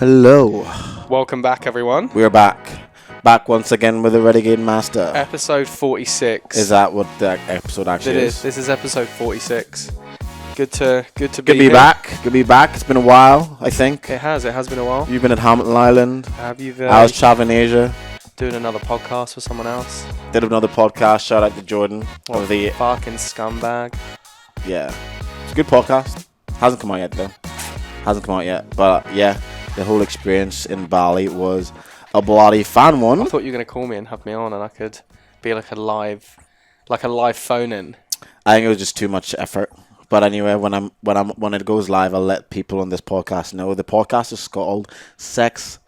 Hello. Welcome back, everyone. We're back. Back once again with the Renegade Master. Episode 46. Is that what the episode actually is? This is episode 46. Good to Good be to be here. back. Good to be back. It's been a while, I think. It has been a while. You've been at Hamilton Island. Have you I was traveling Asia. doing another podcast with someone else? Did another podcast. Shout out to Jordan. What Of the fucking scumbag. Yeah. It's a good podcast. Hasn't come out yet though. But yeah, the whole experience in Bali was a bloody fun one. I thought you were going to call me and have me on and I could be like a live phone in. I think it was just too much effort. But anyway, when it goes live, I'll let people on this podcast know. The podcast is called Sex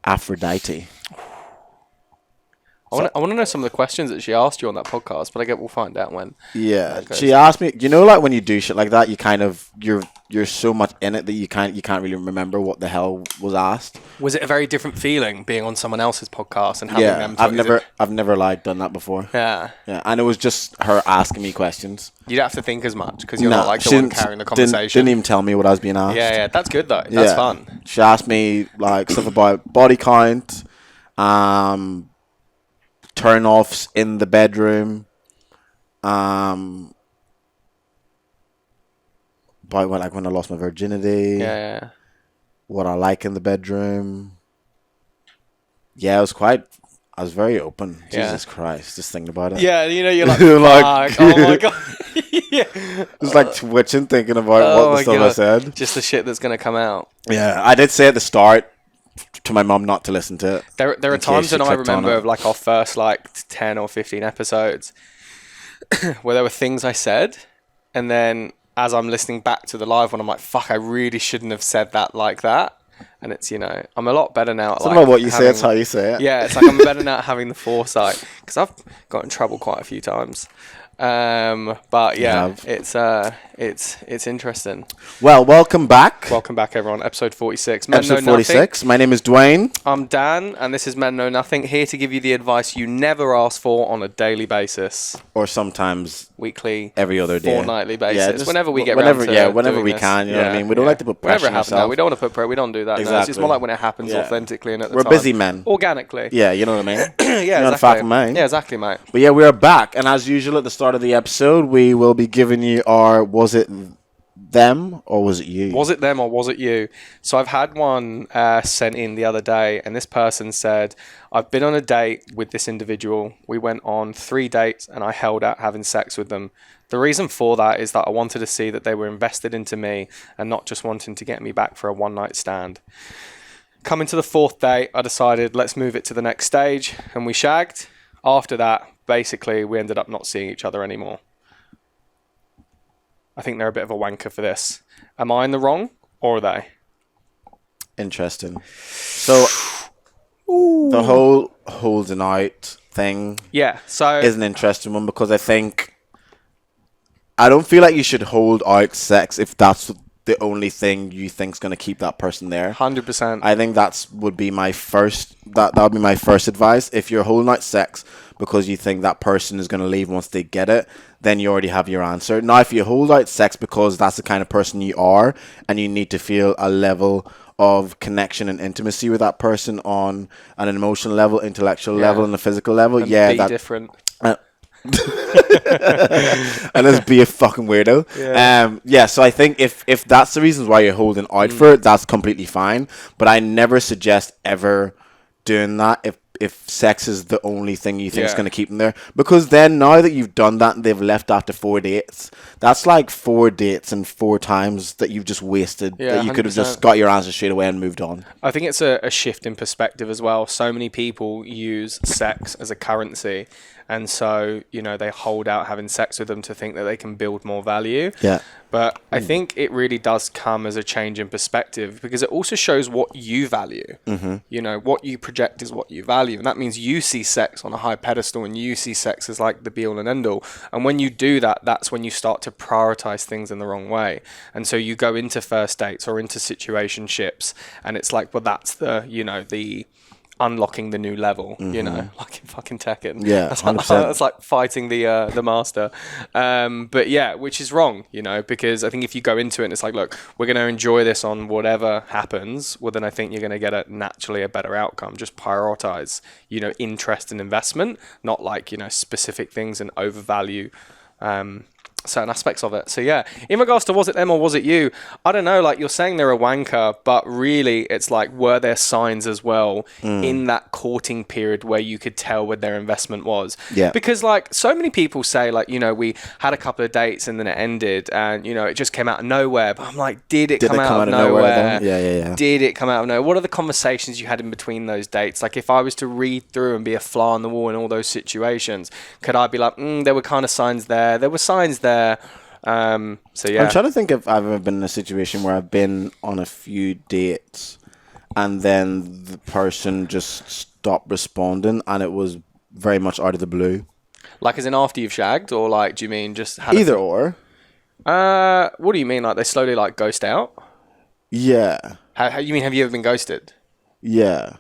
Aphrodite. I want to know some of the questions that she asked you on that podcast, but I guess we'll find out when. Yeah, she asked me. You know, like when you do shit like that, you kind of you're so much in it that you can't really remember what the hell was asked. Was it a very different feeling being on someone else's podcast and having them? I've never done that before. Yeah, and it was just her asking me questions. You don't have to think as much because you're not like the one carrying the conversation. Didn't even tell me what I was being asked. Yeah, that's good though. That's fun. She asked me like stuff about body count, turn-offs in the bedroom, about when I lost my virginity, what I like in the bedroom. Yeah, I was very open. Yeah. Jesus Christ, just thinking about it. Yeah, you know, you're like, Like, oh my god. Yeah. Just like twitching, thinking about what the stuff I said. Just the shit that's going to come out. Yeah, I did say at the start to my mum not to listen to it. There are times when I remember of like our first like 10 or 15 episodes where there were things I said, and then as I'm listening back to the live one, I'm like, fuck, I really shouldn't have said that like that. And it's, you know, I'm a lot better now at it's not what you say, it's how you say it. Yeah, it's like I'm better now at having the foresight, because I've got in trouble quite a few times. But yeah, it's interesting. Well, welcome back. Welcome back, everyone. Episode 46. Episode 46. My name is Dwayne. I'm Dan, and this is Men Know Nothing, here to give you the advice you never ask for on a daily basis. Or sometimes weekly, every other day, fortnightly basis. Yeah, just whenever we get around to whenever we this. can. You know what I mean? We don't like to put pressure on ourselves. We don't want to put pressure. We don't do that. Exactly. No, it's more like when it happens authentically and at the time. We're busy men. Organically. Yeah, you know what I mean? Yeah, exactly. Yeah, exactly, mate. But yeah, we are back, and as usual at the start of the episode, we will be giving you our was it them or was it you? Was it them or was it you? So I've had one sent in the other day, and this person said, I've been on a date with this individual. We went on 3 dates and I held out having sex with them. The reason for that is that I wanted to see that they were invested into me and not just wanting to get me back for a one-night stand. Coming to the 4th date, I decided let's move it to the next stage, and we shagged. After that, basically, we ended up not seeing each other anymore. I think they're a bit of a wanker for this. Am I in the wrong, or are they? Interesting. So, the whole holding out thing is an interesting one, because I don't feel like you should hold out sex if that's the only thing you think's going to keep that person there. 100%. I think that would be my first advice. If you're holding out sex because you think that person is going to leave once they get it, then you already have your answer. Now, if you hold out sex because that's the kind of person you are and you need to feel a level of connection and intimacy with that person on an emotional level, intellectual level, and a physical level, and that's different. And let's be a fucking weirdo. So I think if that's the reasons why you're holding out for it, that's completely fine. But I never suggest ever doing that if sex is the only thing you think is going to keep them there, because then now that you've done that and they've left after 4 dates, that's like 4 dates and 4 times that you've just wasted, that you could have just got your answer straight away and moved on. I think it's a shift in perspective as well. So many people use sex as a currency, and so, you know, they hold out having sex with them to think that they can build more value. Yeah. But I think it really does come as a change in perspective, because it also shows what you value. Mm-hmm. You know, what you project is what you value. And that means you see sex on a high pedestal, and you see sex as like the be all and end all. And when you do that, that's when you start to prioritize things in the wrong way. And so you go into first dates or into situationships, and it's like, well, that's the, you know, the unlocking the new level, you know, like in fucking Tekken. Yeah, 100%. That's like fighting the master. But yeah, which is wrong, you know, because I think if you go into it and it's like, look, we're going to enjoy this on whatever happens, well, then I think you're going to get naturally a better outcome. Just prioritize, you know, interest and investment, not like, you know, specific things and overvalue certain aspects of it. So yeah, in regards to was it them or was it you, I don't know, like you're saying they're a wanker, but really it's like, were there signs as well in that courting period where you could tell what their investment was? Yeah. Because like so many people say like, you know, we had a couple of dates and then it ended and, you know, it just came out of nowhere. But I'm like, did it come out of nowhere? Yeah. Did it come out of nowhere? What are the conversations you had in between those dates? Like if I was to read through and be a fly on the wall in all those situations, could I be like, there were kind of signs there. There were signs there. So yeah, I'm trying to think if I've ever been in a situation where I've been on a few dates and then the person just stopped responding and it was very much out of the blue. Like as in after you've shagged, or like do you mean just had either or? What do you mean? Like they slowly like ghost out? Yeah. How you mean? Have you ever been ghosted? Yeah.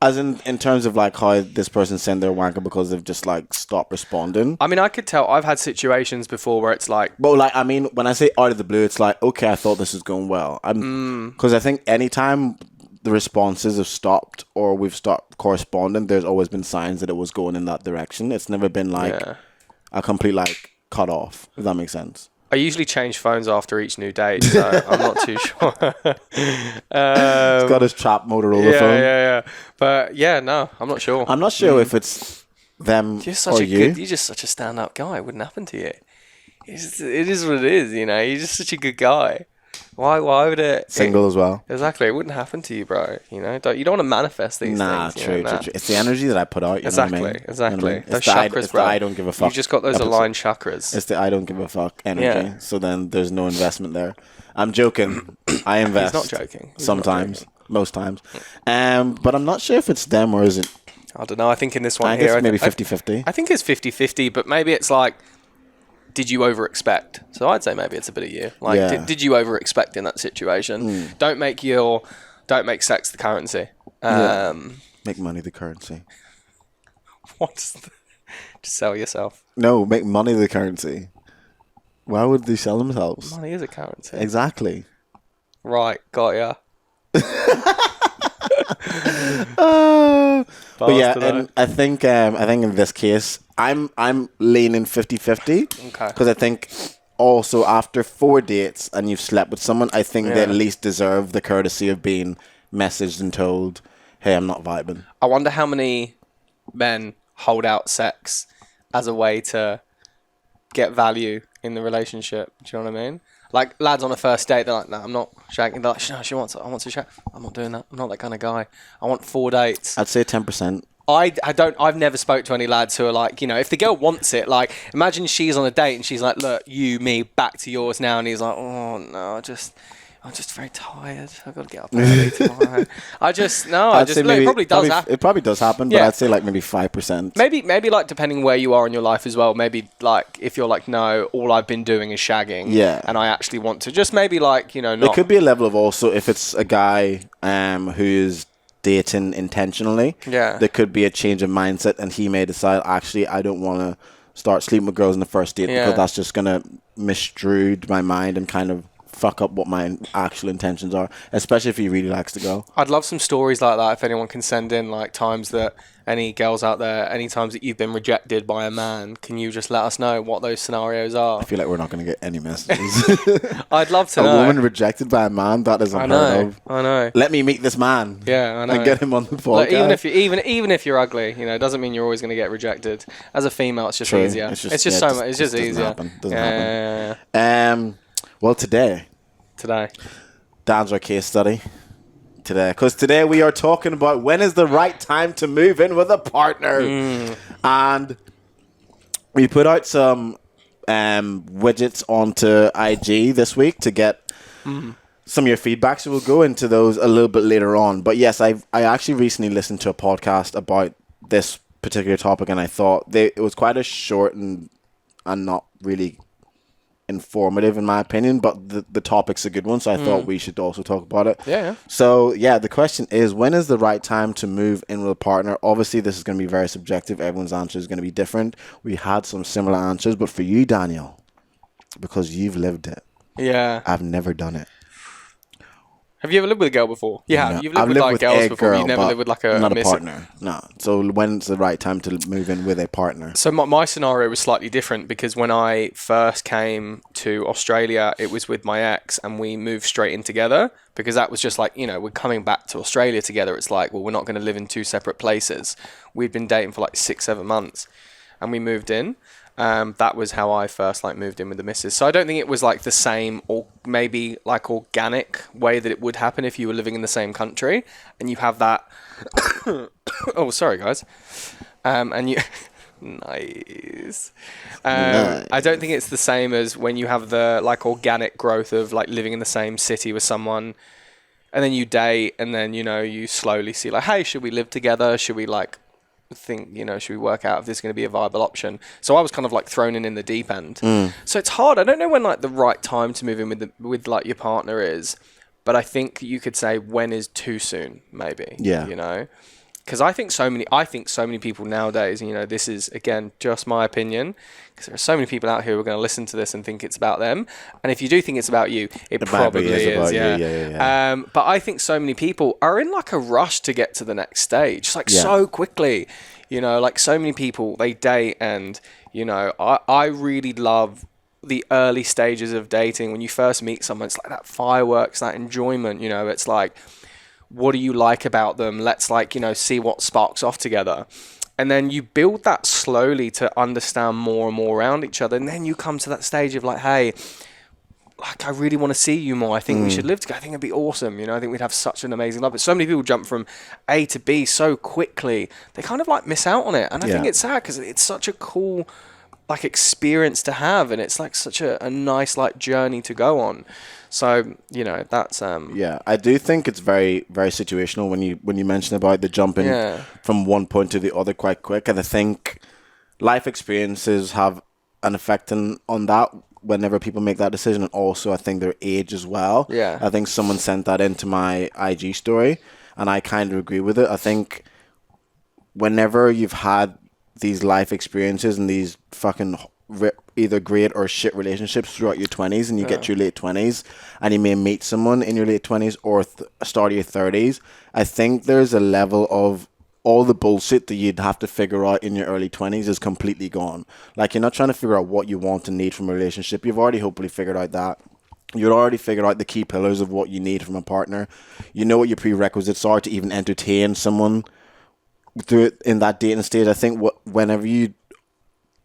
As in terms of like how this person sent their wanker because they've just like stopped responding. I mean, I could tell. I've had situations before where it's like, but like, I mean, when I say out of the blue, it's like, okay, I thought this was going well. Because I think anytime the responses have stopped or we've stopped corresponding, there's always been signs that it was going in that direction. It's never been like a complete like cut off. If that makes sense. I usually change phones after each new date, so I'm not too sure. He's got his trap Motorola phone. Yeah. But yeah, no, I'm not sure. I'm not sure if it's them or you. You're just such a stand-up guy. It wouldn't happen to you. It is what it is, you know. You're just such a good guy. Why would it... Single as well. Exactly. It wouldn't happen to you, bro. You know, you don't want to manifest these things. True. It's the energy that I put out, exactly, know what I mean? Exactly. You know what I mean? Those chakras, bro. I don't give a fuck. You've just got those aligned chakras. It's the I don't give a fuck energy. Yeah. So then there's no investment there. I'm joking. I invest. He's not joking. Sometimes. Most times. But I'm not sure if it's them or is it... I don't know. I think in this one I here... It's maybe 50-50. I think it's 50-50, but maybe it's like... Did you over-expect? So I'd say maybe it's a bit of you. Like, did you over-expect in that situation? Don't make sex the currency. Make money the currency. Just sell yourself. No, make money the currency. Why would they sell themselves? Money is a currency. Exactly. Right, got ya. But yeah, and I think in this case, I'm leaning 50-50. Okay. Because I think also after 4 dates and you've slept with someone, I think they at least deserve the courtesy of being messaged and told, hey, I'm not vibing. I wonder how many men hold out sex as a way to get value in the relationship. Do you know what I mean? Like lads on a first date, they're like, no, I'm not shagging. They're like, no, I want to shag. I'm not doing that. I'm not that kind of guy. I want 4 dates. I'd say 10%. I've never spoke to any lads who are like, you know, if the girl wants it, like, imagine she's on a date and she's like, look, you, me, back to yours now. And he's like, oh, no, I'm just very tired. I've got to get up early tomorrow. It probably does happen. It probably does happen, but I'd say like maybe 5%. Maybe like depending where you are in your life as well. Maybe like if you're like, no, all I've been doing is shagging. Yeah. And I actually want to just maybe like, you know, not. It could be a level of also if it's a guy who is dating intentionally. Yeah. There could be a change of mindset and he may decide, actually, I don't want to start sleeping with girls in the first date because that's just going to misstrued my mind and kind of fuck up what my actual intentions are, especially if he really likes to go. I'd love some stories like that if anyone can send in, like times that any girls out there, any times that you've been rejected by a man, can you just let us know what those scenarios are? I feel like we're not going to get any messages. I'd love to know. A woman rejected by a man, that is unheard of. I know. Let me meet this man. Yeah, I know. And get him on the podcast. Like, even if you're ugly, you know, it doesn't mean you're always going to get rejected. As a female, it's just easier. It's just so much. It's just easier. Doesn't happen. Well, today, Dan's our case study. Because today we are talking about when is the right time to move in with a partner. And we put out some widgets onto IG this week to get some of your feedback. So we'll go into those a little bit later on. But yes, I actually recently listened to a podcast about this particular topic, and I thought it was quite a short and not really informative in my opinion, but the topic's a good one, so I thought we should also talk about it. Yeah. So yeah, the question is, when is the right time to move in with a partner? Obviously, this is going to be very subjective. Everyone's answer is going to be different. We had some similar answers, but for you, Daniel, because you've lived it. Yeah. I've never done it. Have you ever lived with a girl before? You have. No. You've lived I've with lived like with girls a before. girl, You've never but lived with like a not a missus. partner. No. So when's the right time to move in with a partner? So my scenario was slightly different because when I first came to Australia, it was with my ex and we moved straight in together because that was just like, you know, we're coming back to Australia together. It's like, well, we're not going to live in two separate places. We'd been dating for like 6-7 months and we moved in. That was how I first like moved in with the missus. So I don't think it was like the same or maybe like organic way that it would happen if you were living in the same country and you have that. Oh, sorry guys. And you nice. Nice. I don't think it's the same as when you have the like organic growth of like living in the same city with someone and then you date and then, you know, you slowly see like, hey, should we live together? Should we like think, you know, should we work out if this is going to be a viable option? So I was kind of like thrown in the deep end. So it's hard. I don't know when like the right time to move in with like your partner is, but I think you could say when is too soon, maybe. Yeah. You know, because I think so many people nowadays, and you know, this is again just my opinion, because there are so many people out here who are going to listen to this and think it's about them. And if you do think it's about you, it probably is. About yeah. you. Yeah. But I think so many people are in like a rush to get to the next stage, it's like so quickly. You know, like so many people, they date and, you know, I really love the early stages of dating. When you first meet someone, it's like that fireworks, that enjoyment, you know, it's like, what do you like about them? Let's like, you know, see what sparks off together. And then you build that slowly to understand more and more around each other. And then you come to that stage of like, hey, like, I really want to see you more. I think we should live together. I think it'd be awesome. You know, I think we'd have such an amazing life. But so many people jump from A to B so quickly. They kind of like miss out on it. And I think it's sad because it's such a cool like experience to have. And it's like such a nice like journey to go on. So, you know, that's Yeah, I do think it's very, very situational when you mention about the jumping from one point to the other quite quick. And I think life experiences have an effect on that whenever people make that decision, and also I think their age as well. Yeah. I think someone sent that into my IG story, and I kind of agree with it. I think whenever you've had these life experiences and these fucking either great or shit relationships throughout your 20s, and you get to your late 20s and you may meet someone in your late 20s or start of your 30s, I think there's a level of all the bullshit that you'd have to figure out in your early 20s is completely gone. Like, you're not trying to figure out what you want and need from a relationship. You've already hopefully figured out that. You'd already figured out the key pillars of what you need from a partner. You know what your prerequisites are to even entertain someone through it in that dating stage. I think whenever you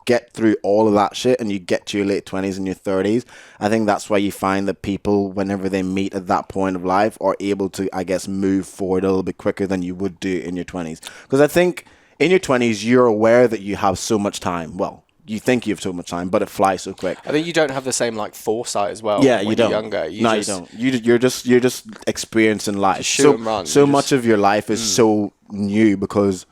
get through all of that shit and you get to your late 20s and your 30s, I think that's why you find that people, whenever they meet at that point of life, are able to, I guess, move forward a little bit quicker than you would do in your 20s. Because I think in your 20s, you're aware that you have so much time. Well, you think you have so much time, but it flies so quick. I think you don't have the same like foresight as well. Yeah, when you don't. You're younger. You don't. You're just experiencing life. Shoot and run. So much of your life is so new because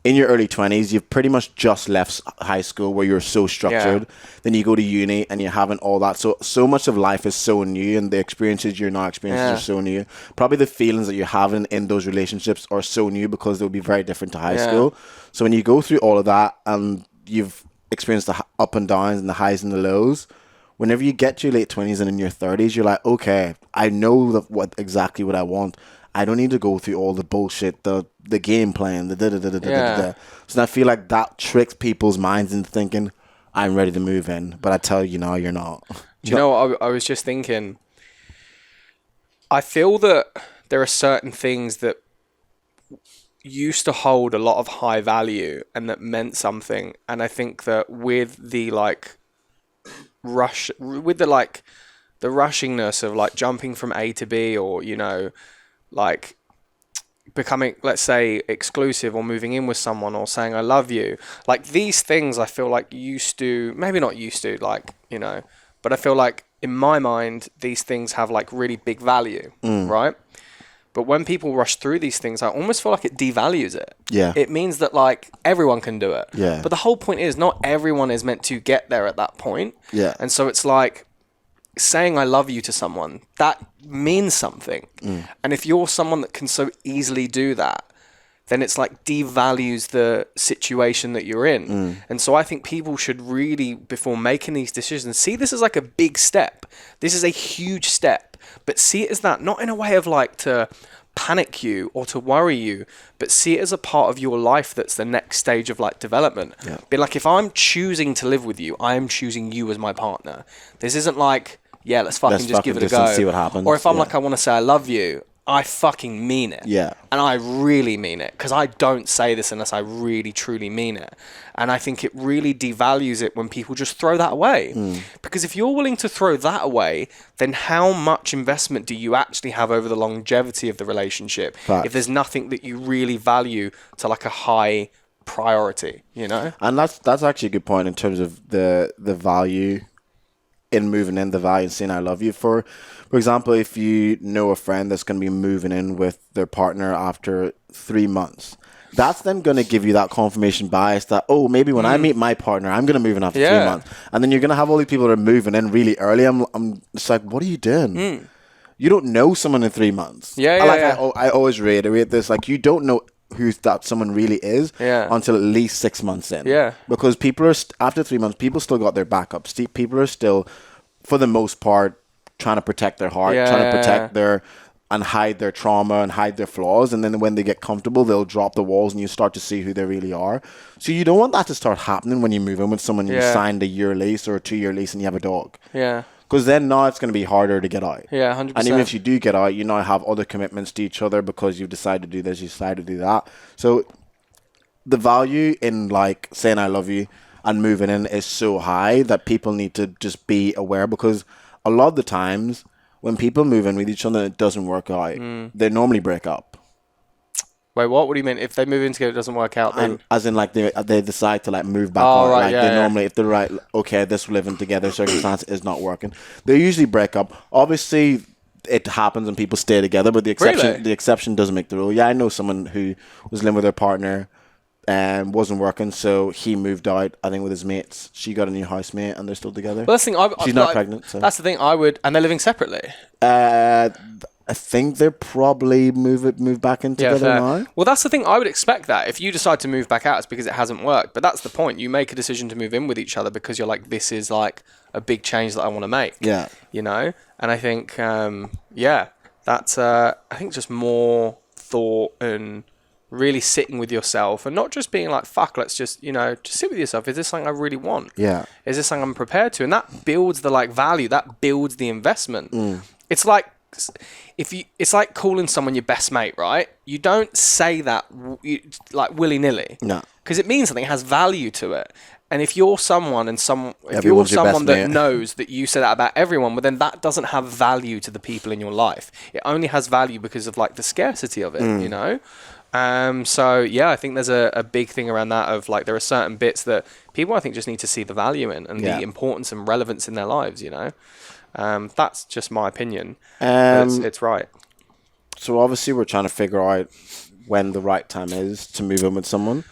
in your early 20s, you've pretty much just left high school where you're so structured. Yeah. Then you go to uni and you're having all that. So much of life is so new, and the experiences you're now experiencing are so new. Probably the feelings that you're having in those relationships are so new because they'll be very different to high school. So when you go through all of that and you've experienced the up and downs and the highs and the lows, whenever you get to your late 20s and in your 30s, you're like, okay, I know exactly what I want. I don't need to go through all the bullshit, the game plan, the da-da-da-da-da-da-da. So I feel like that tricks people's minds into thinking, I'm ready to move in. But I tell you now, you're not. Do you know what I was just thinking? I feel that there are certain things that used to hold a lot of high value and that meant something. And I think that with the like rush, with the like the rushingness of like jumping from A to B, or, you know, like becoming, let's say, exclusive or moving in with someone or saying I love you, like these things I feel like used to, maybe not used to, like, you know, but I feel like in my mind these things have like really big value, right? But when people rush through these things, I almost feel like it devalues it. Yeah. It means that like everyone can do it. Yeah. But the whole point is not everyone is meant to get there at that point. Yeah. And so it's like, saying I love you to someone, that means something. And if you're someone that can so easily do that, then it's like devalues the situation that you're in. And so I think people should really, before making these decisions, see this as like a big step. This is a huge step, but see it as that, not in a way of like to panic you or to worry you, but see it as a part of your life that's the next stage of like development. Be like, if I'm choosing to live with you, I am choosing you as my partner. This isn't like, yeah, let's just give it a go. See what happens. Or if I'm like, I want to say I love you, I fucking mean it. Yeah. And I really mean it, because I don't say this unless I really, truly mean it. And I think it really devalues it when people just throw that away. Because if you're willing to throw that away, then how much investment do you actually have over the longevity of the relationship? Facts. If there's nothing that you really value to like a high priority, you know? And that's actually a good point in terms of the value in moving in, the value in saying I love you. For example, if you know a friend that's going to be moving in with their partner after 3 months, that's then going to give you that confirmation bias that, oh, maybe when I meet my partner, I'm going to move in after 3 months. And then you're going to have all these people that are moving in really early. I'm just like, what are you doing? You don't know someone in 3 months. I always reiterate this, like, you don't know who that someone really is until at least 6 months in. Because people are, after 3 months, people still got their backups. People are still, for the most part, trying to protect their heart, trying to protect their, and hide their trauma and hide their flaws. And then when they get comfortable, they'll drop the walls and you start to see who they really are. So you don't want that to start happening when you move in with someone you signed a year lease or a 2-year lease and you have a dog. Because then now it's going to be harder to get out. 100%. And even if you do get out, you now have other commitments to each other because you've decided to do this, you decided to do that. So the value in like saying I love you and moving in is so high that people need to just be aware, because a lot of the times when people move in with each other and it doesn't work out, they normally break up. Wait, what do you mean? If they move in together, it doesn't work out, then... And as in, like, they decide to, like, move back out. Right, like, normally, if they're right, okay, this living together circumstance is not working, they usually break up. Obviously, it happens and people stay together, but the exception doesn't make the rule. Yeah, I know someone who was living with their partner and wasn't working, so he moved out, I think, with his mates. She got a new housemate, and they're still together. Well, that's the thing, she's not pregnant, so... That's the thing, and they're living separately? I think they're probably move back in together now. Well, that's the thing. I would expect that. If you decide to move back out, it's because it hasn't worked. But that's the point. You make a decision to move in with each other because you're like, this is like a big change that I want to make. Yeah. You know? And I think, that's, I think just more thought and really sitting with yourself and not just being like, fuck, let's just, just sit with yourself. Is this something I really want? Yeah. Is this something I'm prepared to? And that builds the like value. That builds the investment. It's like, it's like calling someone your best mate, right? You don't say that like willy-nilly. No. Because it means something, it has value to it. And if you're someone that knows that you say that about everyone, well, then that doesn't have value to the people in your life. It only has value because of like the scarcity of it, So yeah, I think there's a big thing around that of like there are certain bits that people I think just need to see the value in and the importance and relevance in their lives, That's just my opinion. It's right. So obviously we're trying to figure out when the right time is to move in with someone.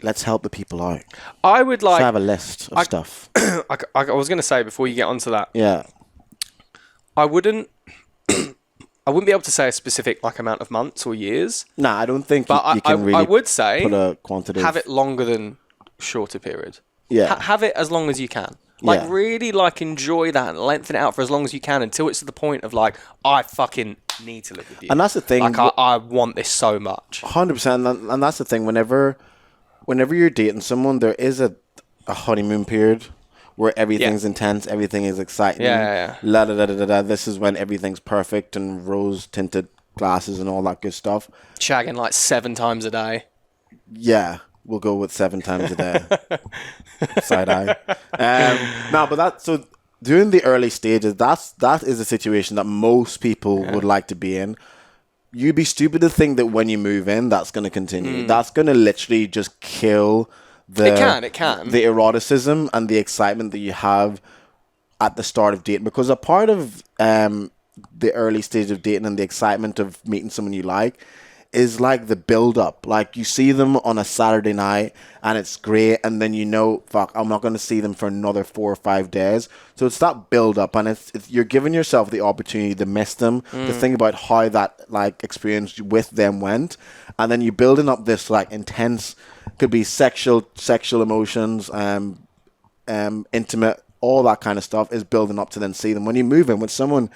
Let's help the people out. I would like... Let's have a list of stuff. I was going to say before you get onto that. Yeah. I wouldn't be able to say a specific like amount of months or years. Nah, I don't think you can really I would say put a quantitative... have it longer than shorter period. Yeah. Have it as long as you can. Like, really, like, enjoy that and lengthen it out for as long as you can until it's to the point of, like, I fucking need to live with you. And that's the thing. Like, I want this so much. 100%. And that's the thing. Whenever you're dating someone, there is a honeymoon period where everything's intense, everything is exciting. La da da da da. This is when everything's perfect and rose-tinted glasses and all that good stuff. Shagging, like, 7 times a day. Yeah. We'll go with 7 times a day. Side eye. So during the early stages, that is a situation that most people would like to be in. You'd be stupid to think that when you move in, that's going to continue. That's going to literally just kill it can. The eroticism and the excitement that you have at the start of dating. Because a part of the early stage of dating and the excitement of meeting someone you like is like the build up. Like you see them on a Saturday night and it's great, and then you know, fuck, I'm not going to see them for another 4 or 5 days. So it's that build up, and it's you're giving yourself the opportunity to miss them, to think about how that like experience with them went, and then you're building up this like intense, could be sexual emotions, intimate, all that kind of stuff is building up to then see them. When you move in with someone,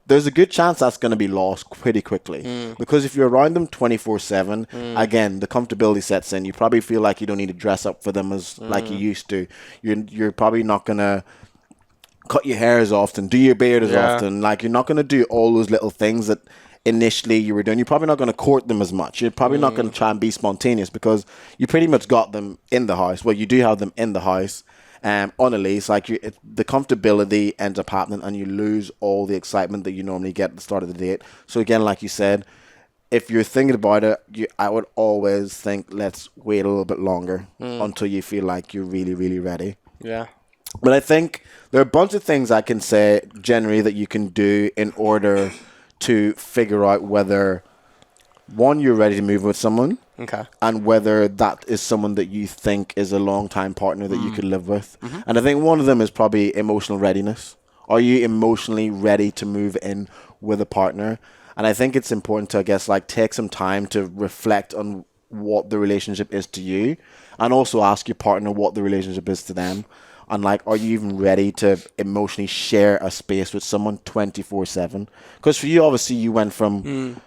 there's a good chance that's going to be lost pretty quickly. Because if you're around them 24/7, again, the comfortability sets in. You probably feel like you don't need to dress up for them as like you used to. You're probably not going to cut your hair as often, do your beard as often. Like, you're not going to do all those little things that initially you were doing. You're probably not going to court them as much. You're probably not going to try and be spontaneous because you pretty much got them in the house. Well, you do have them in the house. On a lease, like the comfortability ends up happening, and you lose all the excitement that you normally get at the start of the date. So again, like you said, if you're thinking about it, I would always think, let's wait a little bit longer until you feel like you're really, really ready. Yeah. But I think there are a bunch of things I can say generally that you can do in order to figure out whether, one, you're ready to move with someone. Okay. And whether that is someone that you think is a long-time partner that you could live with. And I think one of them is probably emotional readiness. Are you emotionally ready to move in with a partner? And I think it's important to, I guess, like take some time to reflect on what the relationship is to you, and also ask your partner what the relationship is to them. And like, are you even ready to emotionally share a space with someone 24/7? Because for you, obviously, you went from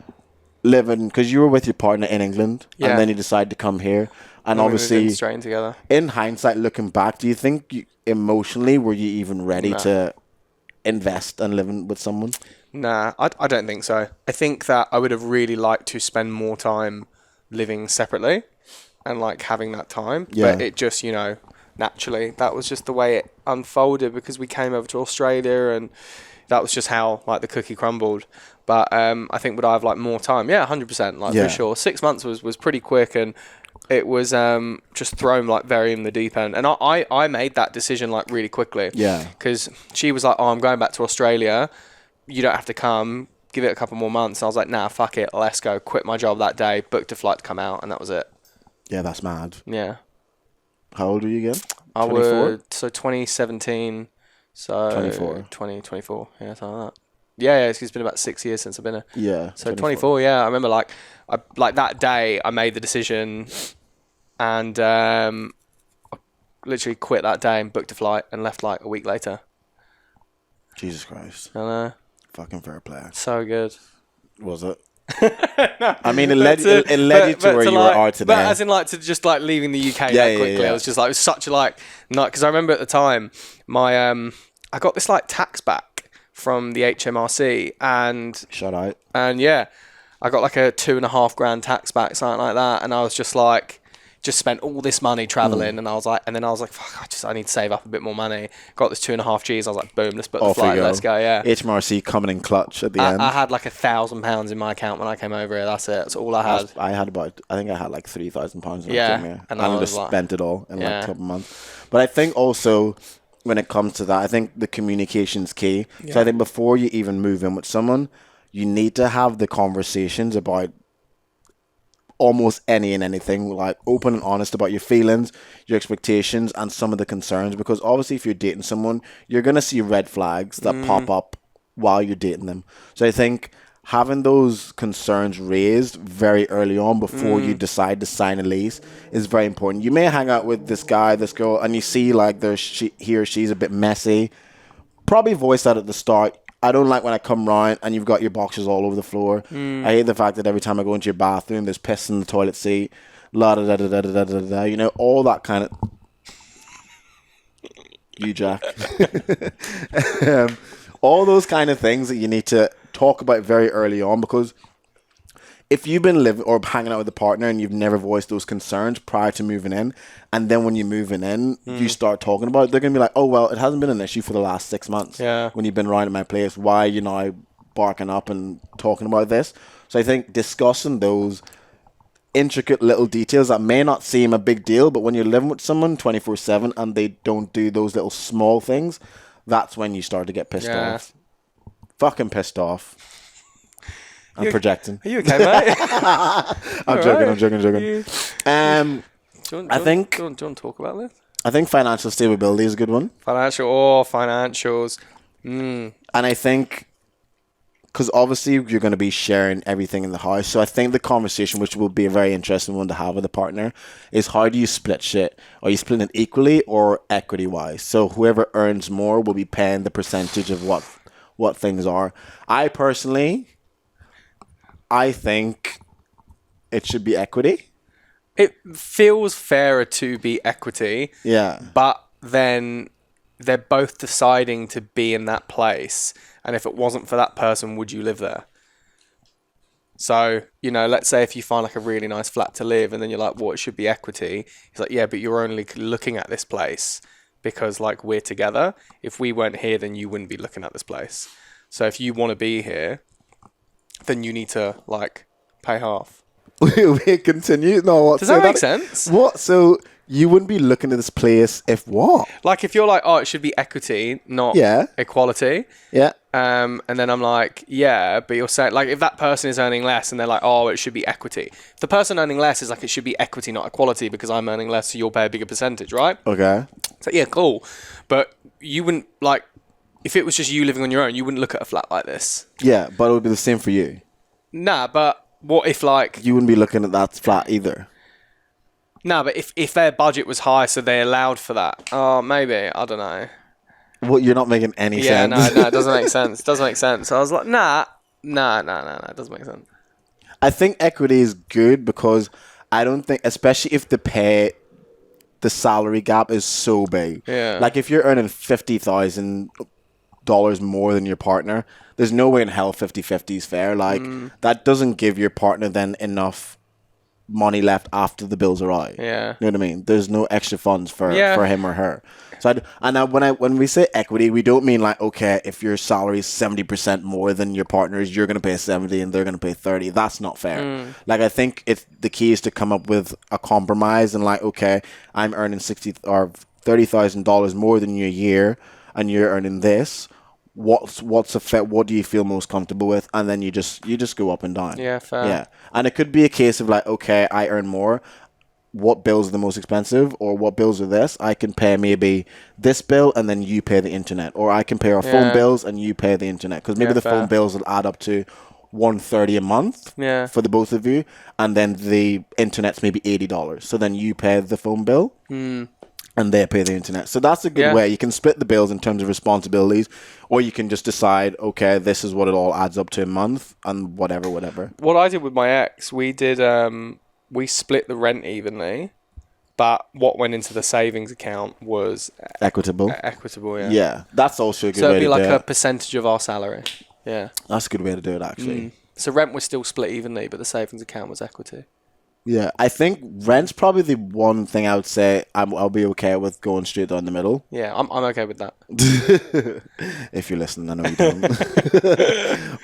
living, because you were with your partner in England, and then you decided to come here, and obviously straight in together. In hindsight, looking back, do you think emotionally were you even ready to invest and live with someone? Nah, I don't think so. I think that I would have really liked to spend more time living separately and like having that time, but it just, naturally that was just the way it unfolded, because we came over to Australia and that was just how like the cookie crumbled. But I think would I have like more time? Yeah, 100%, like for sure. 6 months was pretty quick, and it was just thrown like very in the deep end. And I made that decision like really quickly. Yeah. Because she was like, "Oh, I'm going back to Australia. You don't have to come. Give it a couple more months." And I was like, "Nah, fuck it. Let's go." Quit my job that day, booked a flight to come out, and that was it. Yeah, that's mad. Yeah. How old were you again? 24? So 2017. So 24. 2024. Yeah, something like that. Yeah, it's been about 6 years since I've been here. Yeah. So 24, yeah. I remember like that day I made the decision, and I literally quit that day and booked a flight and left like a week later. Jesus Christ. I know. Fucking fair play. So good. Was it? No, I mean, it led you to where you are today. But as in like to just like leaving the UK quickly. Yeah. It was just like, it was such a like, not, because I remember at the time my I got this like tax back from the HMRC, and shut out. And yeah, I got like a $2.5 grand tax back, something like that, and I was just like, just spent all this money traveling, and I was like, fuck, I need to save up a bit more money. Got this 2.5 G's. I was like, boom, let's book the flight, let's go. Yeah. HMRC coming in clutch at the end. I had like £1,000 in my account when I came over here. That's it. That's all I had. I had like £3,000 when I came here, and I just spent it all in like a couple months. But I think also, when it comes to that, I think the communication's key. Yeah. So I think before you even move in with someone, you need to have the conversations about almost any and anything, like open and honest about your feelings, your expectations, and some of the concerns. Because obviously, if you're dating someone, you're going to see red flags that pop up while you're dating them. So I think having those concerns raised very early on before you decide to sign a lease is very important. You may hang out with this guy, this girl, and you see like he or she's a bit messy. Probably voice that at the start. I don't like when I come round and you've got your boxes all over the floor. I hate the fact that every time I go into your bathroom, there's piss in the toilet seat. La da da da da da da da. You know, all that kind of. You, Jack. All those kind of things that you need to talk about very early on, because if you've been living or hanging out with a partner and you've never voiced those concerns prior to moving in, and then when you're moving in, you start talking about it, they're going to be like, oh, well, it hasn't been an issue for the last 6 months. Yeah. When you've been around at my place, why are you now barking up and talking about this? So I think discussing those intricate little details that may not seem a big deal, but when you're living with someone 24/7 and they don't do those little small things, that's when you start to get pissed off. Fucking pissed off. I'm projecting. Are you okay, mate? I'm joking. You, I think. Do you want to talk about this? I think financial stability is a good one. Financials. And I think, because obviously you're going to be sharing everything in the house, so I think the conversation, which will be a very interesting one to have with a partner, is how do you split shit? Are you splitting it equally or equity-wise? So whoever earns more will be paying the percentage of what things are. I think it should be equity. It feels fairer to be equity. Yeah. But then they're both deciding to be in that place. And if it wasn't for that person, would you live there? So, let's say if you find like a really nice flat to live and then you're like, well, it should be equity. He's like, yeah, but you're only looking at this place because like we're together. If we weren't here, then you wouldn't be looking at this place. So if you want to be here, then you need to like pay half. We continue. No, what? Does that make sense? What? So you wouldn't be looking at this place if what? Like if you're like, oh, it should be equity, not equality. Yeah. And then I'm like, yeah, but you're saying like if that person is earning less and they're like, oh, it should be equity. If the person earning less is like, it should be equity, not equality, because I'm earning less, so you'll pay a bigger percentage, right? Okay. So yeah, cool. But you wouldn't like, if it was just you living on your own, you wouldn't look at a flat like this. Yeah, but it would be the same for you. Nah, but what if like... You wouldn't be looking at that flat either. Nah, but if their budget was high, so they allowed for that. Oh, maybe. I don't know. Well, you're not making any sense. No, it doesn't make sense. It doesn't make sense. So I was like, nah, it doesn't make sense. I think equity is good because I don't think, especially if the salary gap is so big. Yeah. Like if you're earning $50,000 more than your partner, there's no way in hell 50-50 is fair. Like that doesn't give your partner then enough money left after the bills are out. Yeah. You know what I mean? There's no extra funds for him or her. So when we say equity, we don't mean like, okay, if your salary is 70% more than your partner's, you're going to pay 70 and they're going to pay 30. That's not fair. Like I think the key is to come up with a compromise and like, okay, I'm earning $30,000 more than you a year and you're earning this. What do you feel most comfortable with? And then you just go up and down. Yeah, fair. Yeah. And it could be a case of like, okay, I earn more. What bills are the most expensive, or what bills are this? I can pay maybe this bill and then you pay the internet, or I can pay our phone bills and you pay the internet, because maybe the phone bills will add up to $130 a month for the both of you, and then the internet's maybe $80. So then you pay the phone bill and they pay the internet. So that's a good way. You can split the bills in terms of responsibilities, or you can just decide, okay, this is what it all adds up to a month and whatever. What I did with my ex, we did. We split the rent evenly, but what went into the savings account was equitable. Yeah, that's also a good way to do it. So it'd be like a percentage of our salary. Yeah. That's a good way to do it, actually. So rent was still split evenly, but the savings account was equity. Yeah, I think rent's probably the one thing I would say I'll be okay with going straight down the middle. Yeah, I'm okay with that. If you're listening, I know you don't.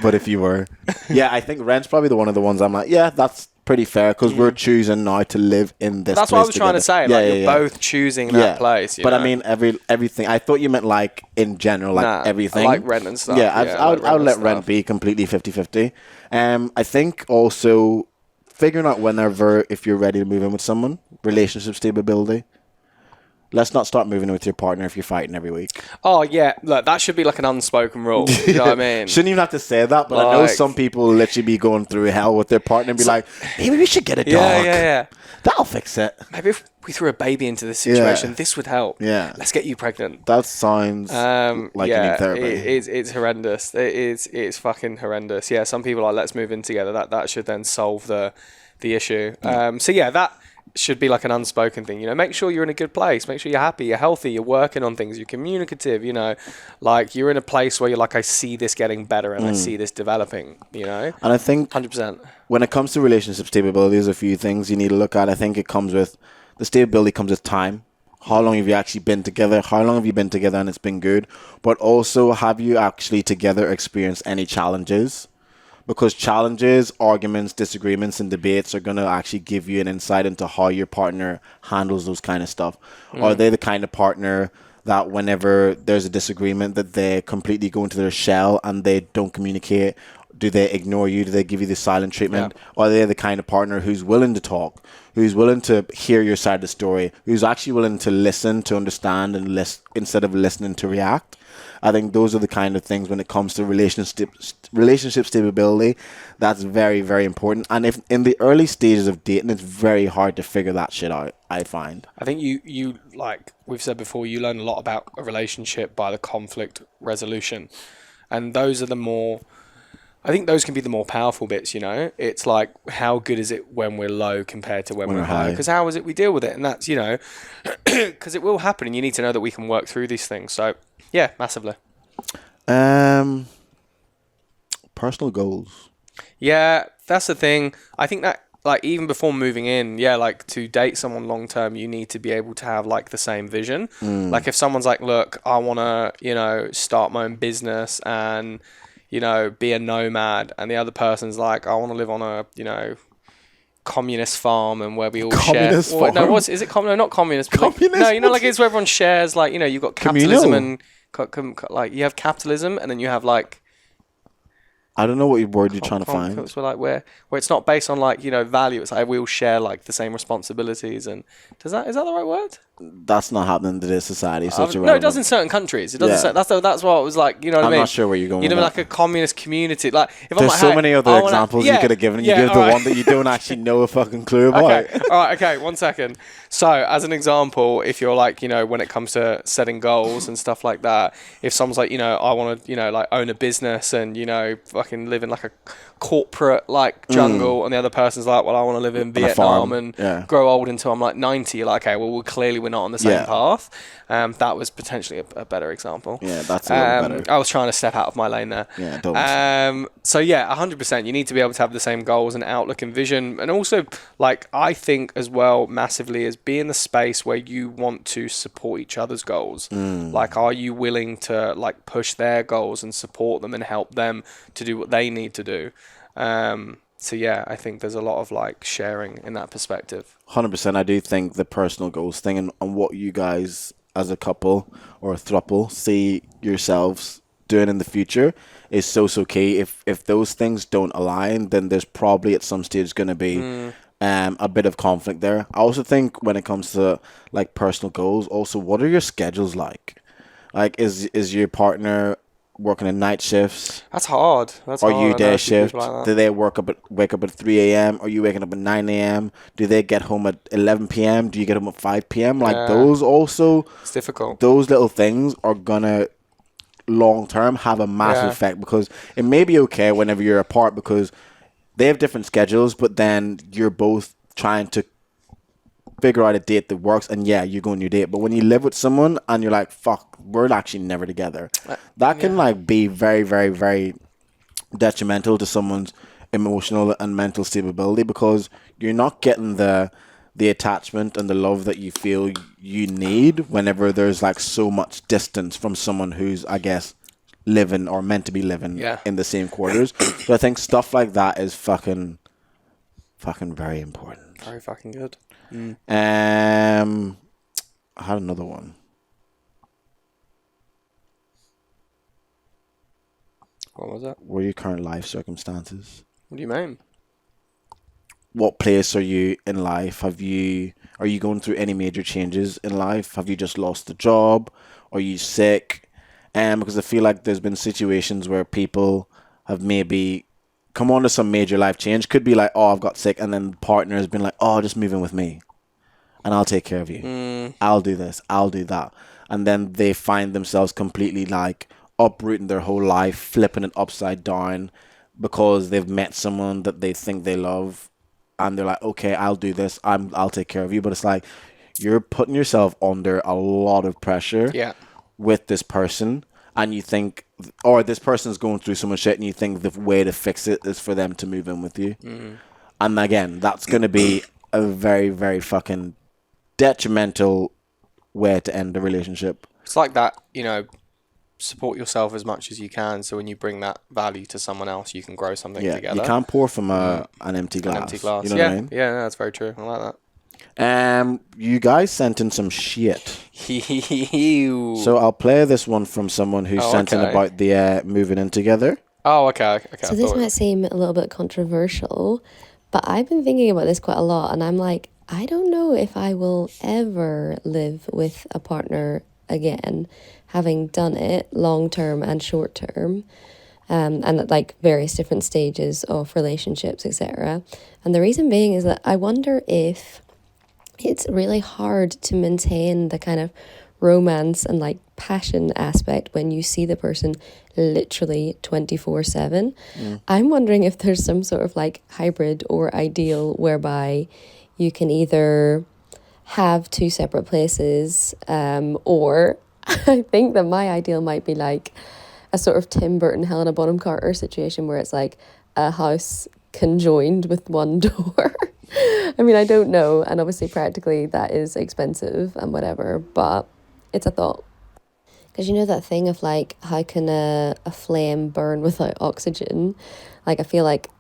But if you were. Yeah, I think rent's probably one of the ones I'm like, yeah, that's pretty fair, because we're choosing now to live in this That's place what I was trying to say. Yeah, like, you're both choosing that place. But I mean, everything. I thought you meant like in general, like everything. I like rent and stuff. Yeah, I'll let rent be completely 50-50. I think also figuring out whenever, if you're ready to move in with someone, relationship stability. Let's not start moving in with your partner if you're fighting every week. Oh, yeah. Look, that should be like an unspoken rule. You know what I mean? Shouldn't even have to say that, but I know some people literally be going through hell with their partner and be like, maybe we should get a dog. Yeah. That'll fix it. Maybe if we threw a baby into this situation, this would help. Yeah. Let's get you pregnant. That sounds like you need therapy. It's horrendous. It's fucking horrendous. Yeah, some people are like, let's move in together. That should then solve the issue. So yeah, that should be like an unspoken thing. Make sure you're in a good place. Make sure you're happy, you're healthy, you're working on things, you're communicative, like you're in a place where you're like, I see this getting better and I see this developing, And I think 100%. When it comes to relationship stability, there's a few things you need to look at. I think the stability comes with time. How long have you actually been together? How long have you been together and it's been good? But also, have you actually together experienced any challenges? Because challenges, arguments, disagreements, and debates are going to actually give you an insight into how your partner handles those kind of stuff. Are they the kind of partner that whenever there's a disagreement that they completely go into their shell and they don't communicate? Do they ignore you? Do they give you the silent treatment? Or are they the kind of partner who's willing to talk, who's willing to hear your side of the story, who's actually willing to listen, to understand, and instead of listening to react? I think those are the kind of things when it comes to relationship stability that's very, very important. And if in the early stages of dating, it's very hard to figure that shit out, I find. I think you like we've said before, you learn a lot about a relationship by the conflict resolution. And those are the more... I think those can be the more powerful bits, you know? It's like, how good is it when we're low compared to when we're high? Because how is it we deal with it? And that's, you know... Because it will happen, and you need to know that we can work through these things. So... Yeah, massively. Personal goals. Yeah, that's the thing. I think that, like, even before moving in, yeah, like, to date someone long term, you need to be able to have, like, the same vision. Like, if someone's like, look, I want to, you know, start my own business and, you know, be a nomad, and the other person's like, I want to live on a, you know, communist farm, and where we all communist share. Farm? No, is it communist? No, not communist. Communist? No, you know, like, it's where everyone shares, like, you know, you've got capitalism and... like you have capitalism, and then you have like I don't know what word you're trying to find. Where it's not based on like, you know, value. It's like we all share like the same responsibilities. And is that the right word? That's not happening in today's society. So no, it does in certain countries. It doesn't. Yeah. That's what it was like. You know what I mean? I'm not sure where you're going. You know, with like a communist community. Like if there's I'm like, so many other examples you could have given. You give the one that you don't actually know a fucking clue about. Okay. All right. Okay. 1 second. So as an example, if you're like, you know, when it comes to setting goals and stuff like that, if someone's like, you know, I want to, you know, like own a business and, you know, fucking live in like a corporate like jungle, and the other person's like, well, I want to live in Vietnam and grow old until I'm like 90. You're like, okay, well, clearly we're not on the same path. That was potentially a better example. Yeah, that's a little better. I was trying to step out of my lane there. Yeah, don't. So yeah, 100%. You need to be able to have the same goals and outlook and vision, and also like I think as well massively is be in the space where you want to support each other's goals. Like, are you willing to like push their goals and support them and help them to do what they need to do? So yeah, I think there's a lot of like sharing in that perspective. 100%. I do think the personal goals thing and what you guys as a couple or a throuple see yourselves doing in the future is so key. If those things don't align, then there's probably at some stage going to be a bit of conflict there. I also think when it comes to like personal goals, also what are your schedules like? Like is your partner working in night shifts? That's hard. Are you day shift? Do they wake up at 3 a.m.? Are you waking up at 9 a.m.? Do they get home at 11 p.m.? Do you get home at 5 p.m.? Like those also, it's difficult. Those little things are gonna long term have a massive effect, because it may be okay whenever you're apart because they have different schedules, but then you're both trying to figure out a date that works, and you go on your date. But when you live with someone and you're like, fuck, we're actually never together, that can like be very, very, very detrimental to someone's emotional and mental stability, because you're not getting the attachment and the love that you feel you need whenever there's like so much distance from someone who's, I guess, living or meant to be living in the same quarters. So I think stuff like that is fucking very important. Very fucking good. I had another one. What was that? What are your current life circumstances? What do you mean? What place are you in life? Are you going through any major changes in life? Have you just lost a job? Are you sick? Because I feel like there's been situations where people have maybe come on to some major life change. Could be like, oh, I've got sick, and then the partner has been like, oh, just move in with me and I'll take care of you. I'll do this, I'll do that. And then they find themselves completely like uprooting their whole life, flipping it upside down because they've met someone that they think they love, and they're like, okay, I'll do this, I'll take care of you. But it's like you're putting yourself under a lot of pressure with this person, and you think, or this person's going through so much shit, and you think the way to fix it is for them to move in with you. And again, that's going to be a very, very fucking detrimental way to end the relationship. It's like that, you know, support yourself as much as you can, so when you bring that value to someone else, you can grow something together. You can't pour from an empty glass. An empty glass. You know what I mean? Yeah, that's very true. I like that. You guys sent in some shit. So I'll play this one from someone who sent in about the moving in together. Oh, okay. So this might seem a little bit controversial, but I've been thinking about this quite a lot, and I'm like, I don't know if I will ever live with a partner again, having done it long term and short term, and at like various different stages of relationships, etc. And the reason being is that I wonder if it's really hard to maintain the kind of romance and like passion aspect when you see the person literally 24/7. I'm wondering if there's some sort of like hybrid or ideal whereby you can either have two separate places, or I think that my ideal might be like a sort of Tim Burton, Helena Bonham Carter situation where it's like a house conjoined with one door. I mean, I don't know, and obviously practically that is expensive and whatever, but it's a thought. Because you know that thing of like, how can a flame burn without oxygen? Like, I feel like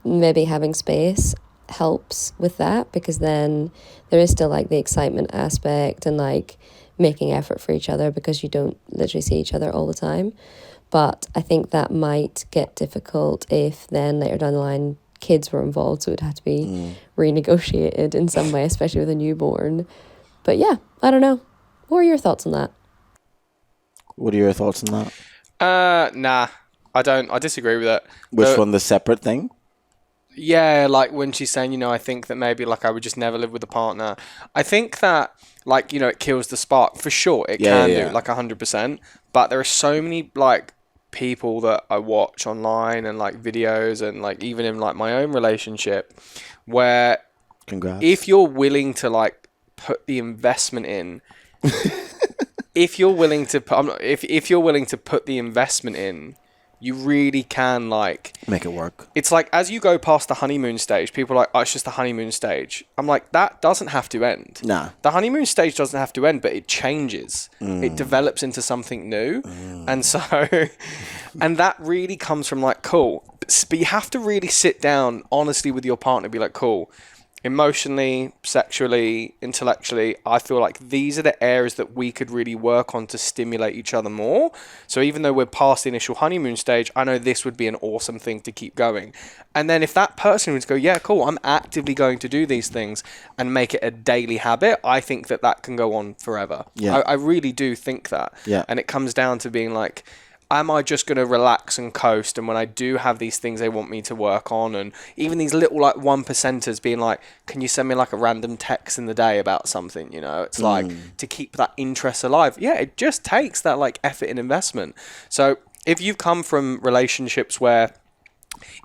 maybe having space helps with that, because then there is still like the excitement aspect and like making effort for each other because you don't literally see each other all the time. But I think that might get difficult if then later down the line kids were involved, so it would have to be renegotiated in some way, especially with a newborn. But yeah, I don't know. What are your thoughts on that? What are your thoughts on that? Nah, I don't. I disagree with it. Which one, the separate thing? Yeah, like when she's saying, you know, I think that maybe like I would just never live with a partner. I think that like, you know, it kills the spark for sure. It can do like 100%. But there are so many like people that I watch online and like videos and like even in like my own relationship where if you're willing to like put the investment in, if you're willing to put the investment in, you really can like make it work. It's like as you go past the honeymoon stage, people are like, oh, it's just the honeymoon stage. I'm like, that doesn't have to end. Nah. The honeymoon stage doesn't have to end, but it changes. It develops into something new. And so, and that really comes from like, cool. But you have to really sit down honestly with your partner, be like, cool. Emotionally, sexually, intellectually, I feel like these are the areas that we could really work on to stimulate each other more. So even though we're past the initial honeymoon stage, I know this would be an awesome thing to keep going. And then if that person would go, yeah, cool, I'm actively going to do these things and make it a daily habit, I think that that can go on forever. Yeah. I really do think that. Yeah. And it comes down to being like, am I just going to relax and coast? And when I do have these things they want me to work on, and even these little like 1%ers being like, can you send me like a random text in the day about something? You know, it's like to keep that interest alive. Yeah, it just takes that like effort and investment. So if you've come from relationships where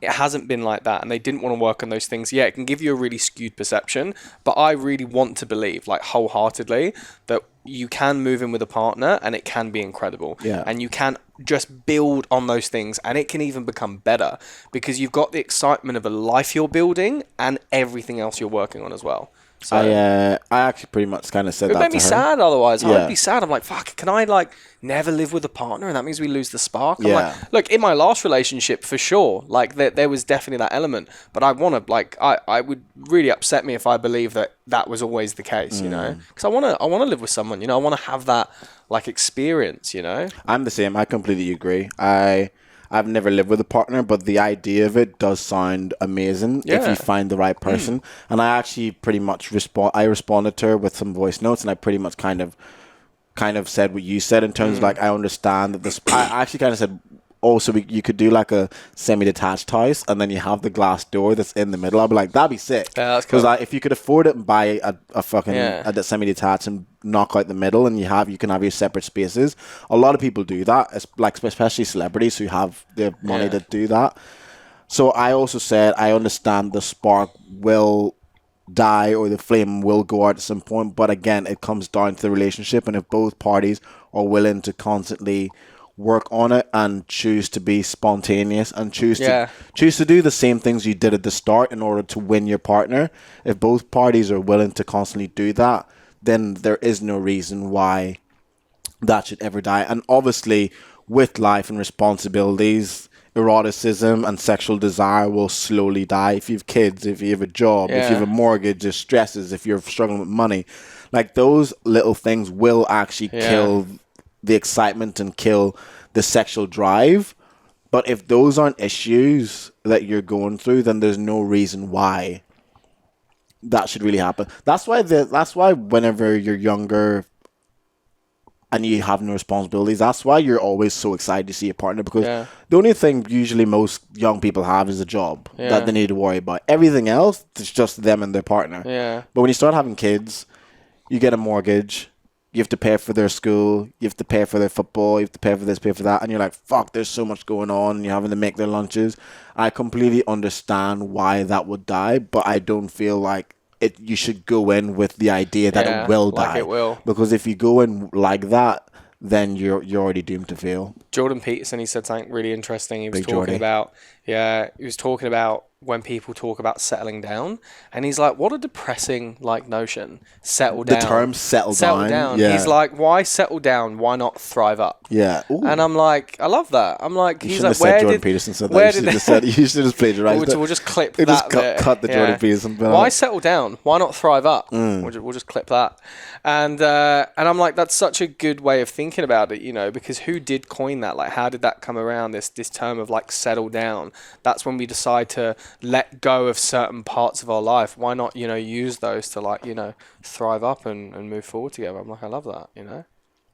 it hasn't been like that and they didn't want to work on those things, yeah, it can give you a really skewed perception. But I really want to believe, like wholeheartedly, that you can move in with a partner and it can be incredible. Yeah. And you can just build on those things and it can even become better because you've got the excitement of a life you're building and everything else you're working on as well. So I actually pretty much kind of said that to her. It made me sad otherwise. Yeah. I'd be sad. I'm like, fuck, can I like never live with a partner? And that means we lose the spark. I'm Yeah. like, look, in my last relationship, for sure, like there was definitely that element. But I want to, like, I would really upset me if I believe that that was always the case, you know? Because I want to live with someone, you know? I want to have that, like, experience, you know? I'm the same. I completely agree. I've never lived with a partner, but the idea of it does sound amazing if you find the right person. And I actually pretty much responded to her with some voice notes, and I pretty much kind of said what you said in terms of like, I understand that I actually kind of said, also you could do like a semi-detached house and then you have the glass door that's in the middle. I'd be like, that'd be sick. Yeah, that's cool. Because like, if you could afford it and buy a fucking a semi-detached and knock out the middle and you can have your separate spaces. A lot of people do that. It's like, especially celebrities who have the money to do that. So I also said, I understand the spark will die or the flame will go out at some point. But again, it comes down to the relationship. And if both parties are willing to constantly work on it and choose to be spontaneous and choose to do the same things you did at the start in order to win your partner. If both parties are willing to constantly do that, then there is no reason why that should ever die. And obviously, with life and responsibilities, eroticism and sexual desire will slowly die. If you have kids, if you have a job, if you have a mortgage, there's stresses, if you're struggling with money, like those little things will actually kill the excitement and kill the sexual drive. But if those aren't issues that you're going through, then there's no reason why that should really happen. That's why whenever you're younger and you have no responsibilities, that's why you're always so excited to see a partner, because the only thing usually most young people have is a job that they need to worry about. Everything else, it's just them and their partner. Yeah. But when you start having kids, you get a mortgage, you have to pay for their school, you have to pay for their football, you have to pay for this, pay for that, and you're like, fuck, there's so much going on, and you're having to make their lunches. I completely understand why that would die, but I don't feel like you should go in with the idea that it will die. Like it will. Because if you go in like that, then you're already doomed to fail. Jordan Peterson, he said something really interesting. He was talking about when people talk about settling down, and he's like, what a depressing notion. Settle down. The term settle down. Yeah. He's like, why settle down? Why not thrive up? Yeah. Ooh. And I'm like, I love that. I'm like, he's like, where Jordan Peterson said that. You should just plagiarize it. We'll just clip that. Just cut the Jordan Peterson bit. Why settle down? Why not thrive up? We'll just clip that. And I'm like, that's such a good way of thinking about it, because who did coin that? Like, how did that come around? This term of settle down. That's when we decide to let go of certain parts of our life. Why not, use those to thrive up and move forward together? I'm like, I love that,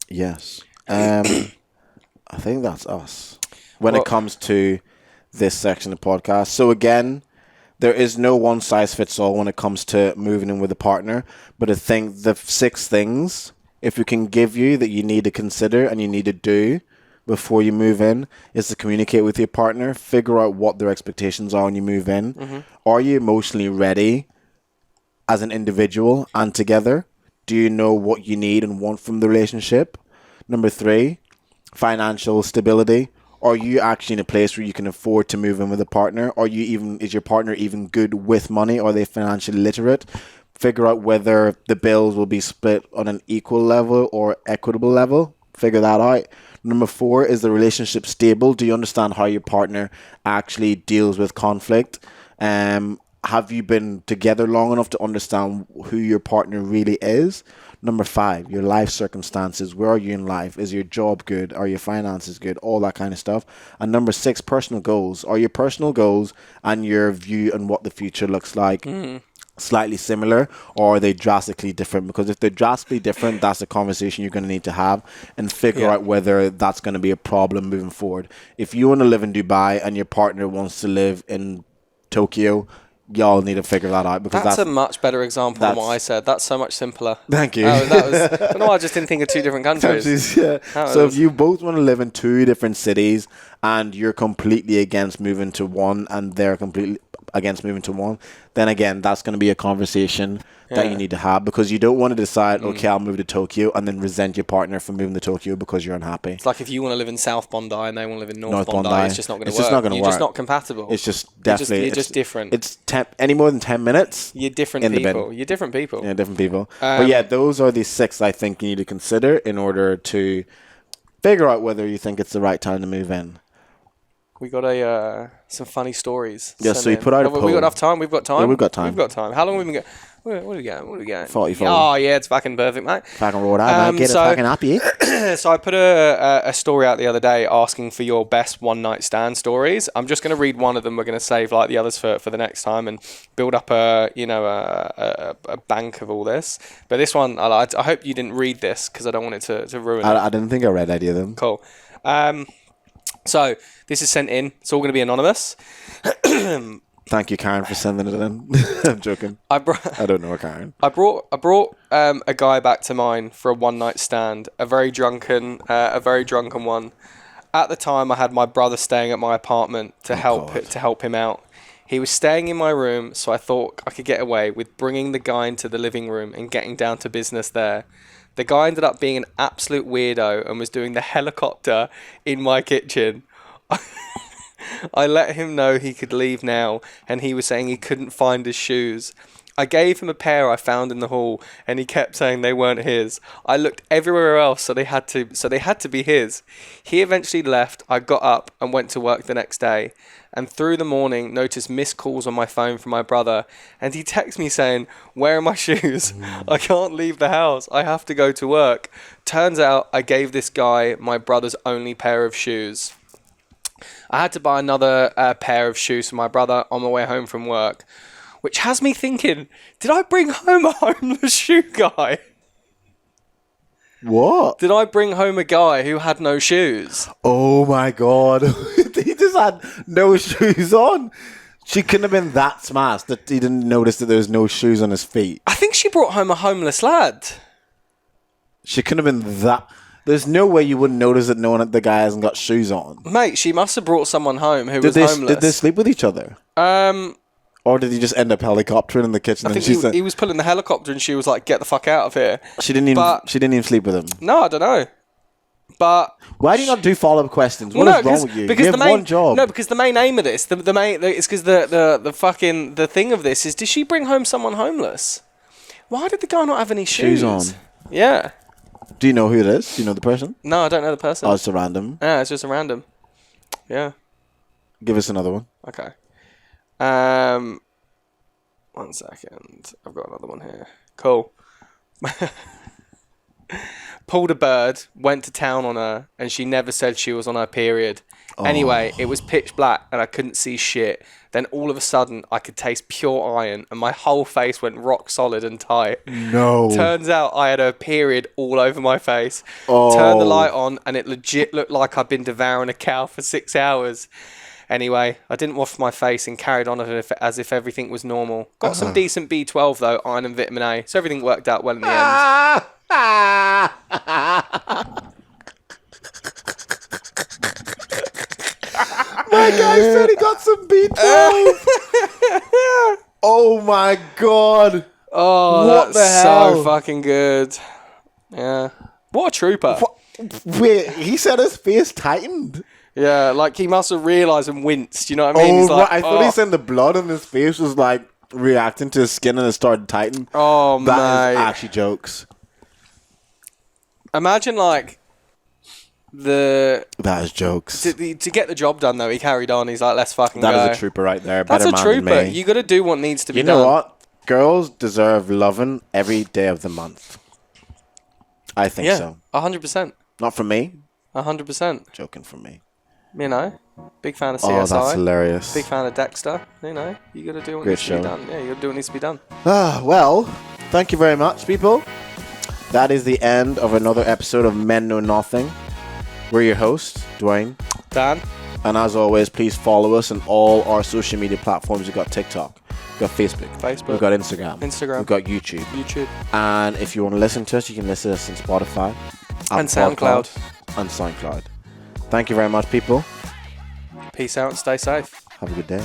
Yes. I think that's us when it comes to this section of the podcast. So again, there is no one size fits all when it comes to moving in with a partner. But I think the 6 things, if we can give you, that you need to consider and you need to do before you move in, is to communicate with your partner, figure out what their expectations are when you move in. Mm-hmm. Are you emotionally ready as an individual and together? Do you know what you need and want from the relationship? Number 3, financial stability. Are you actually in a place where you can afford to move in with a partner? Is your partner even good with money? Are they financially literate? Figure out whether the bills will be split on an equal level or equitable level. Figure that out. Number 4, is the relationship stable? Do you understand how your partner actually deals with conflict? Have you been together long enough to understand who your partner really is? Number 5, your life circumstances. Where are you in life? Is your job good? Are your finances good? All that kind of stuff. And number 6, personal goals. Are your personal goals and your view on what the future looks like slightly similar, or are they drastically different? Because if they're drastically different, that's a conversation you're going to need to have and figure out whether that's going to be a problem moving forward. If you want to live in Dubai and your partner wants to live in Tokyo, y'all need to figure that out, because that's a much better example than what I said. That's so much simpler. Thank you. That was I don't know, I just didn't think of 2 different countries. Yeah. So if you both want to live in 2 different cities and you're completely against moving to one and they're completely against moving to one, then again, that's going to be a conversation that you need to have, because you don't want to decide, okay, I'll move to Tokyo, and then resent your partner for moving to Tokyo because you're unhappy. It's like if you want to live in South Bondi and they want to live in North Bondi, it's just not going to work. Just not going to work. You're just not compatible. It's just definitely... You're just different. It's any more than 10 minutes. You're different people. You're different people. Yeah, different people. But yeah, those are the 6 I think you need to consider in order to figure out whether you think it's the right time to move in. We got some funny stories. Yeah, so you put out a poll. We got enough time? We've got time? Yeah, we've got time. How long have we been going? What are we going? 44. Oh, yeah, it's fucking perfect, mate. Fucking raw out, mate. Get it fucking happy. So I put a story out the other day asking for your best one-night stand stories. I'm just going to read one of them. We're going to save the others for the next time and build up a bank of all this. But this one, I hope you didn't read this because I don't want it to ruin it. I didn't think I read any of them. Cool. So this is sent in. It's all going to be anonymous. Thank you, Karen, for sending it in. I'm joking. I don't know, Karen. I brought a guy back to mine for a one-night stand. A very drunken one. At the time, I had my brother staying at my apartment to help him out. He was staying in my room, so I thought I could get away with bringing the guy into the living room and getting down to business there. The guy ended up being an absolute weirdo and was doing the helicopter in my kitchen. I let him know he could leave now, and he was saying he couldn't find his shoes. I gave him a pair I found in the hall, and he kept saying they weren't his. I looked everywhere else, so they had to be his. He eventually left. I got up and went to work the next day, and through the morning noticed missed calls on my phone from my brother, and he texted me saying, "Where are my shoes? I can't leave the house. I have to go to work." Turns out I gave this guy my brother's only pair of shoes. I had to buy another pair of shoes for my brother on my way home from work, which has me thinking, did I bring home a homeless shoe guy? What? Did I bring home a guy who had no shoes? Oh my God. He just had no shoes on. She couldn't have been that smashed that he didn't notice that there was no shoes on his feet. I think she brought home a homeless lad. She couldn't have been that... There's no way you wouldn't notice that the guy hasn't got shoes on. Mate, she must have brought someone home who was homeless. Did they sleep with each other? Or did he just end up helicoptering in the kitchen? I think he was pulling the helicopter and she was like, get the fuck out of here. She didn't even sleep with him. No, I don't know. But why do you not do follow-up questions? What is wrong with you? You have one job. No, because the main aim of this, the main, it's because the thing of this is, did she bring home someone homeless? Why did the guy not have any shoes on? Yeah. Do you know who it is? Do you know the person? No, I don't know the person. Oh, it's a random. Yeah, it's just a random. Yeah. Give us another one. Okay. 1 second. I've got another one here. Cool. Pulled a bird, went to town on her, and she never said she was on her period. Oh. Anyway, it was pitch black and I couldn't see shit. Then all of a sudden, I could taste pure iron and my whole face went rock solid and tight. No. Turns out I had a period all over my face. Oh. Turned the light on and it legit looked like I'd been devouring a cow for 6 hours. Anyway, I didn't wash my face and carried on as if everything was normal. Got some decent B12 though, iron and vitamin A, so everything worked out well in the end. My guy said he got some B12. Oh my God. Oh, what that's so fucking good. Yeah. What a trooper. Wait, he said his face tightened. Yeah, like he must have realised and winced, you know what I mean? Oh, He's like, I thought he said the blood on his face was like reacting to his skin and it started tightening. Oh, mate. That is actually jokes. Imagine like That is jokes. To get the job done though, he carried on. He's like, let's fucking go. That is a trooper right there. That's Better a man than trooper. me. You got to do what needs to be done. You know what? Girls deserve loving every day of the month. I think so. 100%. Not from me. 100%. Joking from me. You know, big fan of CSI. Oh, that's hilarious. Big fan of Dexter. You know, you got to do what needs to be done. Yeah, you got to do what needs to be done. Well, thank you very much, people. That is the end of another episode of Men Know Nothing. We're your hosts, Dwayne, Dan, and as always, please follow us on all our social media platforms. We've got TikTok, we've got Facebook, we've got Instagram, we've got YouTube. And if you want to listen to us, you can listen to us on Spotify, and SoundCloud. And SoundCloud. Thank you very much, people. Peace out and stay safe. Have a good day.